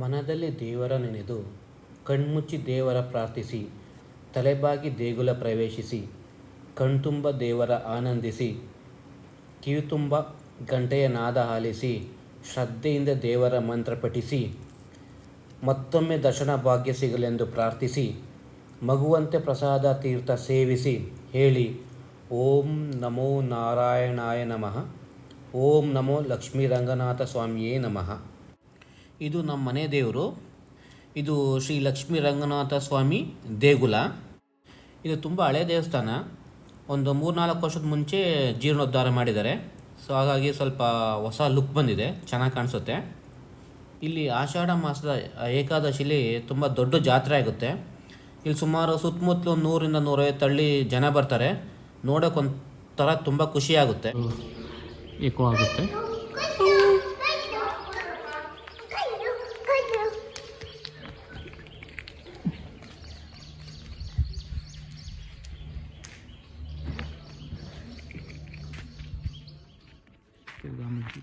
ಮನದಲ್ಲಿ ದೇವರ ನೆನೆದು ಕಣ್ಮುಚ್ಚಿ ದೇವರ ಪ್ರಾರ್ಥಿಸಿ ತಲೆಬಾಗಿ ದೇಗುಲ ಪ್ರವೇಶಿಸಿ ಕಣ್ತುಂಬ ದೇವರ ಆನಂದಿಸಿ ಕಿವಿತುಂಬ ಗಂಟೆಯ ನಾದ ಆಲಿಸಿ ಶ್ರದ್ಧೆಯಿಂದ ದೇವರ ಮಂತ್ರ ಪಠಿಸಿ ಮತ್ತೊಮ್ಮೆ ದರ್ಶನ ಭಾಗ್ಯ ಸಿಗಲೆಂದು ಪ್ರಾರ್ಥಿಸಿ ಮಗುವಂತೆ ಪ್ರಸಾದ ತೀರ್ಥ ಸೇವಿಸಿ ಹೇಳಿ ಓಂ ನಮೋ ನಾರಾಯಣಾಯ ನಮಃ, ಓಂ ನಮೋ ಲಕ್ಷ್ಮೀ ರಂಗನಾಥ ಸ್ವಾಮಿಯೇ ನಮಃ. ಇದು ನಮ್ಮ ಮನೆ ದೇವರು. ಇದು ಶ್ರೀ ಲಕ್ಷ್ಮೀ ರಂಗನಾಥ ಸ್ವಾಮಿ ದೇಗುಲ. ಇದು ತುಂಬ ಹಳೆಯ ದೇವಸ್ಥಾನ. ಒಂದು 3-4 ವರ್ಷದ ಮುಂಚೆ ಜೀರ್ಣೋದ್ಧಾರ ಮಾಡಿದ್ದಾರೆ. ಸೊ ಹಾಗಾಗಿ ಸ್ವಲ್ಪ ಹೊಸ ಲುಕ್ ಬಂದಿದೆ, ಚೆನ್ನಾಗಿ ಕಾಣಿಸುತ್ತೆ. ಇಲ್ಲಿ ಆಷಾಢ ಮಾಸದ ಏಕಾದಶಿಲಿ ತುಂಬ ದೊಡ್ಡ ಜಾತ್ರೆ ಆಗುತ್ತೆ. ಇಲ್ಲಿ ಸುಮಾರು ಸುತ್ತಮುತ್ತಲು 100-150 ಹಳ್ಳಿ ಜನ ಬರ್ತಾರೆ. ನೋಡೋಕ್ಕೊಂಥರ ತುಂಬ ಖುಷಿಯಾಗುತ್ತೆ. ಏಕೋ ಆಗುತ್ತೆ.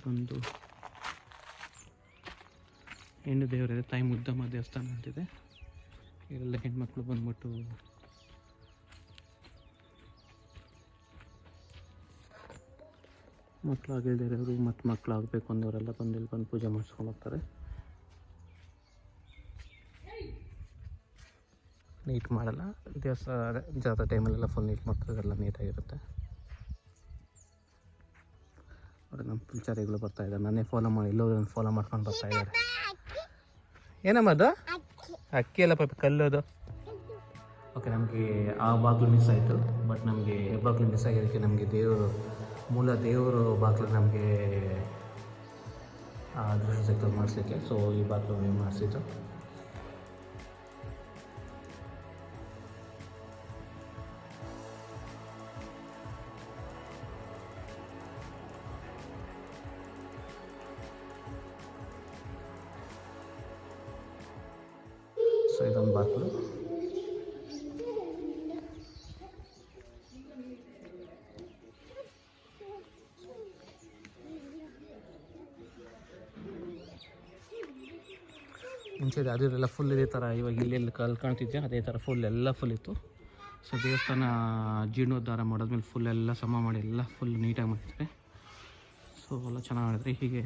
ಒಂದು ಹೆಣ್ಣು ದೇವರಿದೆ, ತಾಯಿ ಮುದ್ದಮ್ಮ ದೇವಸ್ಥಾನ ಅಂತಿದೆ. ಇವೆಲ್ಲ ಹೆಣ್ಮಕ್ಳು ಬಂದ್ಬಿಟ್ಟು ಮಕ್ಕಳಾಗಿಲ್ದಿರೋರು ಮತ್ತು ಮಕ್ಕಳಾಗಬೇಕು ಅಂದವರೆಲ್ಲ ಬಂದು ಇಲ್ಲಿ ಬಂದು ಪೂಜೆ ಮಾಡಿಸ್ಕೊಂಡು ಹೋಗ್ತಾರೆ. ನೀಟ್ ಮಾಡಲ್ಲ ದೇವಸ್ಥಾನ, ಜಾತ್ರೆ ಟೈಮಲ್ಲೆಲ್ಲ ಫುಲ್ ನೀಟ್ ಮಾಡ್ತಾರೆ, ಎಲ್ಲ ನೀಟಾಗಿರುತ್ತೆ. ನಮ್ಮ ಪೂಜಾರಿಗಳು ಬರ್ತಾ ಇದ್ದಾರೆ, ನನ್ನೇ ಫಾಲೋ ಮಾಡಿ ಎಲ್ಲೋದ್ರು ಫಾಲೋ ಮಾಡ್ಕೊಂಡು ಬರ್ತಾ ಇದ್ದಾರೆ. ಏನಮ್ಮ ಅದು? ಅಕ್ಕಿ ಎಲ್ಲ ಪಾಪ ಕಲ್ಲೋದು. ಓಕೆ, ನಮಗೆ ಆ ಬಾಗಿಲು ಮಿಸ್ ಆಯಿತು. ಬಟ್ ನಮಗೆ ಹೆಬ್ಬಾಗಿಲು ಮಿಸ್ ಆಗಿದ್ದಕ್ಕೆ ನಮಗೆ ಮೂಲ ದೇವರು ಬಾಗಿಲು ನಮಗೆ ಅದೃಷ್ಟ ಸಿಗ್ತದೆ ಮಾಡಿಸ್ಲಿಕ್ಕೆ. ಸೊ ಈ ಬಾಗಿಲು ಮಾಡಿಸಿದ್ದು. ಸೊ ಇದೊಂದು ಬಾಗಿಲು. ಮುಂಚೆ ಅದೆಲ್ಲ ಫುಲ್ ಇದೇ ಥರ, ಇವಾಗ ಇಲ್ಲೆಲ್ಲಿ ಕಲ್ಲು ಕಾಣ್ತಿದ್ದೆ ಅದೇ ಥರ ಫುಲ್ ಎಲ್ಲ ಫುಲ್ ಇತ್ತು. ಸೊ ದೇವಸ್ಥಾನ ಜೀರ್ಣೋದ್ಧಾರ ಮಾಡೋದ್ಮೇಲೆ ಫುಲ್ ಎಲ್ಲ ಸಮ ಮಾಡಿ ಎಲ್ಲ ಫುಲ್ ನೀಟಾಗಿ ಮಾಡಿದ್ದಾರೆ. ಸೊ ಎಲ್ಲ ಚೆನ್ನಾಗಿ ಮಾಡಿದ್ರೆ ಹೀಗೆ.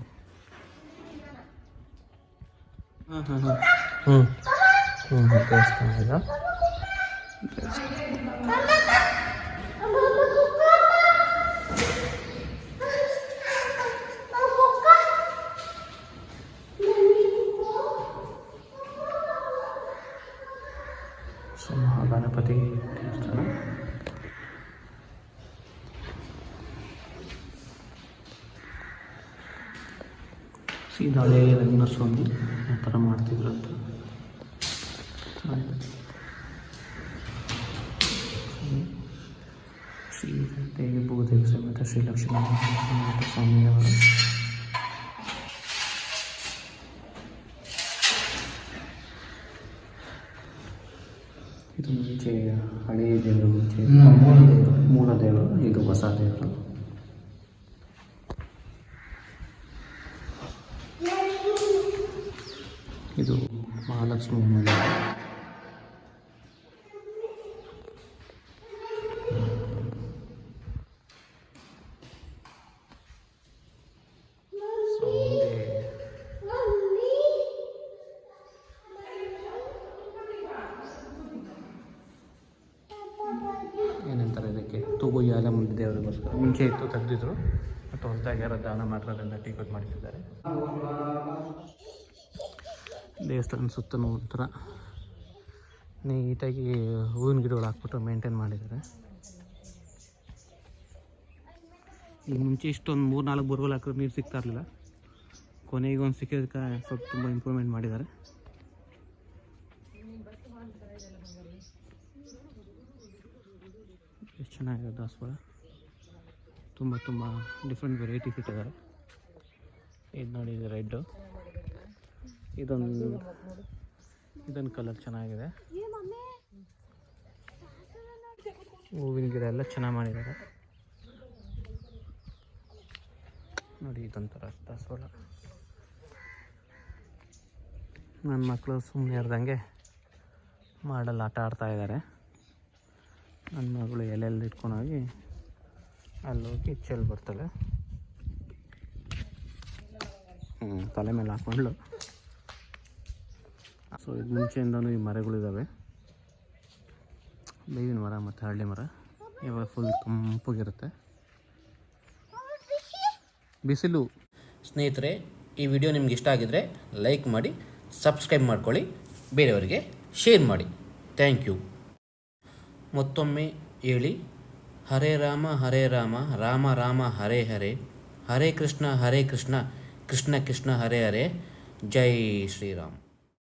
ದೇವಸ್ಥಾನ ಈಗ ಗಣಪತಿ ದೇವಸ್ಥಾನ. ಸೀದಾಳೆ ರಂಗನಾಥ ಸ್ವಾಮಿ ಆ ಥರ ಮಾಡ್ತಿದ್ರು ಅಂತ. ಶ್ರೀ ದೇವಿ ಭೂದೇವಿ ಸಮೇತ ಶ್ರೀ ಲಕ್ಷ್ಮೀ ಸ್ವಾಮಿಯವರು. ಇದು ಮುಂಚೆ ಹಳೆಯ ದೇವರು, ಮುಂಚೆ ಮೂಲ ದೇವರು, ಇದು ಹೊಸ ದೇವರು. ಇದು ಮಹಾಲಕ್ಷ್ಮಿ ಮಂದಿರ. ಏನಂತಾರೆ ಇದಕ್ಕೆ, ತೂಗುಯ್ಯಾಲ ಮುಂದೆ ದೇವರಿಗೋಸ್ಕರ ಮುಂಚೆ ಇತ್ತು, ತೆಗೆದಿದ್ರು. ಮತ್ತು ಹೊಸದಾಗಿ ಯಾರೋ ದಾನ ಮಾಡಿರೋದ್ರಿಂದ ಟೀಕಟ್ ಮಾಡಿಸಿದ್ದಾರೆ. ದೇವಸ್ಥಾನ ಸುತ್ತಲೂ ಒಂಥರ ನೀಟಾಗಿ ಹೂವಿನ ಗಿಡಗಳು ಹಾಕ್ಬಿಟ್ಟು ಮೇಂಟೈನ್ ಮಾಡಿದ್ದಾರೆ. ಇಲ್ಲಿ ಮುಂಚೆ ಇಷ್ಟೊಂದು 3-4 ಬೋರ್ವೆಲ್ ಹಾಕಿದ್ರೆ ನೀರು ಸಿಗ್ತಾ ಇರಲಿಲ್ಲ. ಕೊನೆಗೆ ಒಂದು ಸಿಕ್ಕಿದ್ದಕ್ಕೆ ಸ್ವಲ್ಪ ತುಂಬ ಇಂಪ್ರೂವ್ಮೆಂಟ್ ಮಾಡಿದ್ದಾರೆ. ಎಷ್ಟು ಚೆನ್ನಾಗಿದೆ ದಾಸವಾಳ. ತುಂಬ ಡಿಫ್ರೆಂಟ್ ವೆರೈಟೀಸ್ ಇಟ್ಟಿದ್ದಾರೆ. ಇದು ನೋಡಿ, ಇದು ರೆಡ್ಡು. ಇದೊಂದು ಕಲರ್ ಚೆನ್ನಾಗಿದೆ. ಹೂವಿನ ಗಿಡ ಎಲ್ಲ ಚೆನ್ನಾಗಿ ಮಾಡಿದ್ದಾರೆ ನೋಡಿ. ಇದೊಂಥರ ದಾಸವಾಳ. ನನ್ನ ಮಕ್ಕಳು ಸುಮ್ಮನೆ ಇರ್ದಂಗೆ ಮಾಡಲ್ಲಿ ಆಟ ಆಡ್ತಾಯಿದ್ದಾರೆ. ನನ್ನ ಮಗಳು ಎಲ್ಲೆಲ್ಲಿ ಇಟ್ಕೊಂಡೋಗಿ ಅಲ್ಲೋಗಿ ಚೆಲ್ಲಿ ಬರ್ತಾಳೆ. ತಲೆ ಮೇಲೆ ಹಾಕ್ಕೊಂಡು. ಸೊ ಇದು ಮುಂಚೆಯಿಂದನೂ ಈ ಮರಗಳಿದ್ದಾವೆ, ಬೇವಿನ ಮರ ಮತ್ತು ಹಳ್ಳಿ ಮರ. ಇವಾಗ ಫುಲ್ ತಂಪಗಿರುತ್ತೆ, ಬಿಸಿಲು. ಸ್ನೇಹಿತರೆ, ಈ ವಿಡಿಯೋ ನಿಮ್ಗೆ ಇಷ್ಟ ಆಗಿದರೆ ಲೈಕ್ ಮಾಡಿ, ಸಬ್ಸ್ಕ್ರೈಬ್ ಮಾಡ್ಕೊಳ್ಳಿ, ಬೇರೆಯವರಿಗೆ ಶೇರ್ ಮಾಡಿ. Thank you. ಮತ್ತೊಮ್ಮೆ ಹೇಳಿ, ಹರೇ ರಾಮ ರಾಮ ರಾಮ ಹರೇ ಹರೇ, ಹರೇ ಕೃಷ್ಣ ಕೃಷ್ಣ ಕೃಷ್ಣ ಹರೇ ಹರೇ. ಜೈ ಶ್ರೀರಾಮ್.